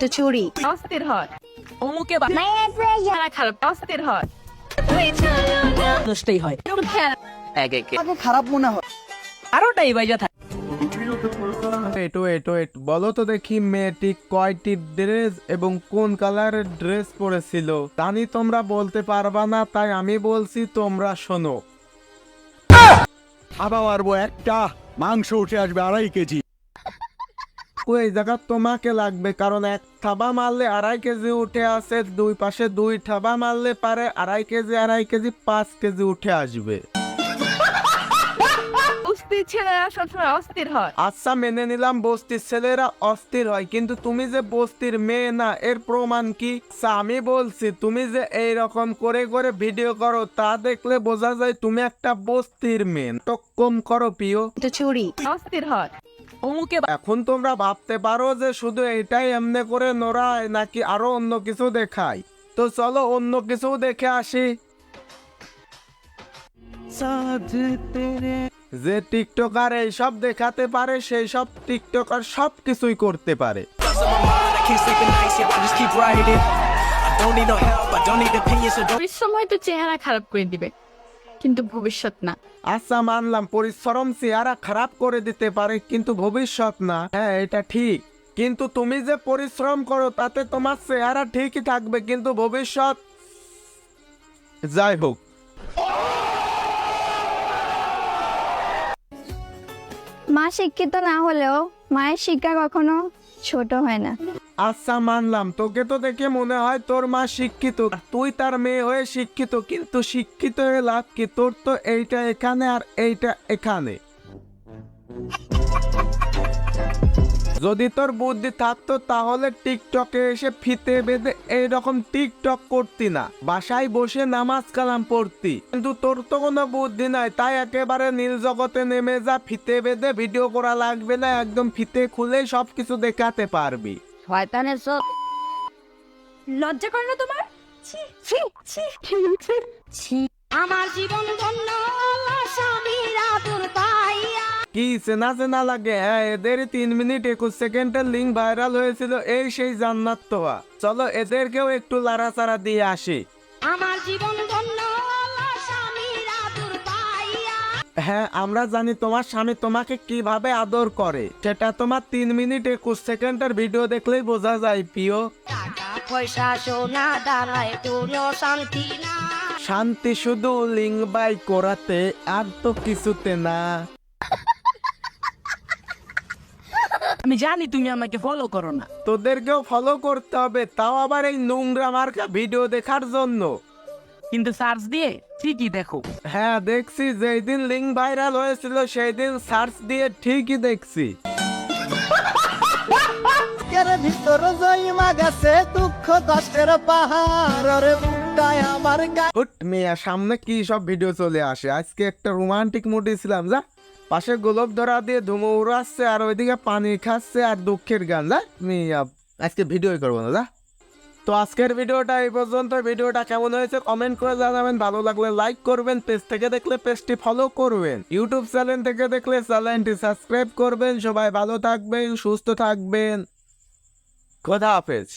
তো চুরি অস্থির হয় অমুকে খারাপ অস্থির হয় নষ্টই হয় এক একে খারাপ মনে হয়। আরোটাই বাইজা থাকে। ওয়েট বলো তো দেখি মেয়েটি কয়টি ড্রেস এবং কোন কালারের ড্রেস পরেছিল? জানি তোমরা বলতে পারবা না, তাই আমি বলছি, তোমরা শোনো। আবার মারবো একটা, মাংস উঠে আসবে 2.5 কেজি। ওই জায়গা তোমাকে লাগবে, কারণ এক থাবা মারলে 2.5 কেজি উঠে আসে, দুই পাশে 2 থাবা মারলে পারে 2.5 কেজি 5 কেজি উঠে আসবে। অস্থির ছেলেরা সবসময় অস্থির হয়। আচ্ছা মেনে নিলাম বস্তির ছেলেরা অস্থির হয়, কিন্তু তুমি যে বস্তির মেয়ে না, এর প্রমাণ কি? আচ্ছা, আমি বলছি, তুমি যে এইরকম করে করে ভিডিও করো, তা দেখলে বোঝা যায় তুমি একটা বস্তির মেয়ে। তো কম করো প্রিয়। তো চুরি অস্থির হয় অমুকে এখন তোমরা ভাবতে পারো যে শুধু এটাই এমনি করে নোড়ায় নাকি আরো অন্য কিছু দেখায়। তো চলো অন্য কিছু দেখে আসি। যে টিকটকার এইসব দেখাতে পারে, সেই সব টিকটকার সব কিছুই করতে পারে। পরিশ্রম হয়তো চেহারা খারাপ করে দিবে, কিন্তু ভবিষ্যৎ না। আচ্ছা মানলাম, পরিশ্রম চেহারা খারাপ করে দিতে পারে, কিন্তু ভবিষ্যৎ না। হ্যাঁ, এটা ঠিক। কিন্তু তুমি যে পরিশ্রম করো, তাতে তোমার চেহারা ঠিকই থাকবে, কিন্তু ভবিষ্যৎ যাই হোক। মা শিক্ষিত না হলেও মায়ের শিক্ষা কখনো ছোট হয় না। আচ্ছা মানলাম, তোকে তো দেখে মনে হয় তোর মা শিক্ষিত, তুই তার মেয়ে হয়ে শিক্ষিত, কিন্তু শিক্ষিত হয়ে লাভ কি? তোর তো এইটা এখানে আর এইটা এখানে। যদি তোর বুদ্ধি থাকতো তাহলে টিকটকে এসে ফিতে বেঁধে এইরকম টিকটক করতি না, বাসায় বসে নামাজ কালাম পড়তি। কিন্তু তোর তো কোনো বুদ্ধি নাই, তাই একেবারে নীল জগতে নেমে যা, ফিতে বেঁধে ভিডিও করা লাগবে না, একদম ফিতে খুলে সবকিছু দেখাতে পারবি। শয়তানের চোখ। লজ্জা করে না তোমার? আমার জীবন ধন্য স্বামীর আদর পাইয়া। কি চেনা চেনা লাগে? হ্যাঁ, এদের 3 মিনিট 21 সেকেন্ডের লিঙ্ক ভাইরাল হয়েছিল, এই সেই জান্নাত তোয়া। চলো এদেরকেও একটু লাড়াচাড়া দিয়ে আসি। আমার জীবন ধন্য স্বামীর আদর পাইয়া। হ্যাঁ, আমরা জানি তোমার স্বামী তোমাকে কিভাবে আদর করে, সেটা তোমার 3 মিনিট 21 সেকেন্ডের ভিডিও দেখলেই বোঝা যায় প্রিয়। টাকা পয়সা সোনা দাঁড়ায় কোনো শান্তি না। শান্তি শুধু লিঙ্ক বাই করাতে, আর তো কিছুতে না। আমি জানি তুমি আমাকে ফলো করো না, তোদেরকেও ফলো করতে হবে, তাও আবার এই নোংরা মার্কা ভিডিও দেখার জন্য। কিন্তু সার্চ দিয়ে ঠিকই দেখো। হ্যাঁ দেখছি, যেই দিন লিঙ্ক ভাইরাল হয়েছিল সেই দিন সার্চ দিয়ে ঠিকই দেখছি। ভিতর জয়মা গেছে দুঃখ কষ্টের পাহাড়, রে বুকটায় আমার হুট মিয়া, সামনে কি সব ভিডিও চলে আসে। আজকে একটা রোমান্টিক মুডে ছিলাম, যা পাশে গোলাপ ধরা দিয়ে ধুমো উড়াচ্ছে, আর ওইদিকে পানি খাচ্ছে আর দুঃখের গান। যা মিয়া, আজকে ভিডিও করবো না, যা। তো আজকের ভিডিওটা এই পর্যন্ত। ভিডিওটা কেমন হয়েছে কমেন্ট করে জানাবেন, ভালো লাগলে লাইক করবেন, পেজ থেকে দেখলে পেজটি ফলো করবেন, ইউটিউব চ্যানেল থেকে দেখলে চ্যানেলটি সাবস্ক্রাইব করবেন। সবাই ভালো থাকবেন, সুস্থ থাকবেন, খোদা হাফেজ।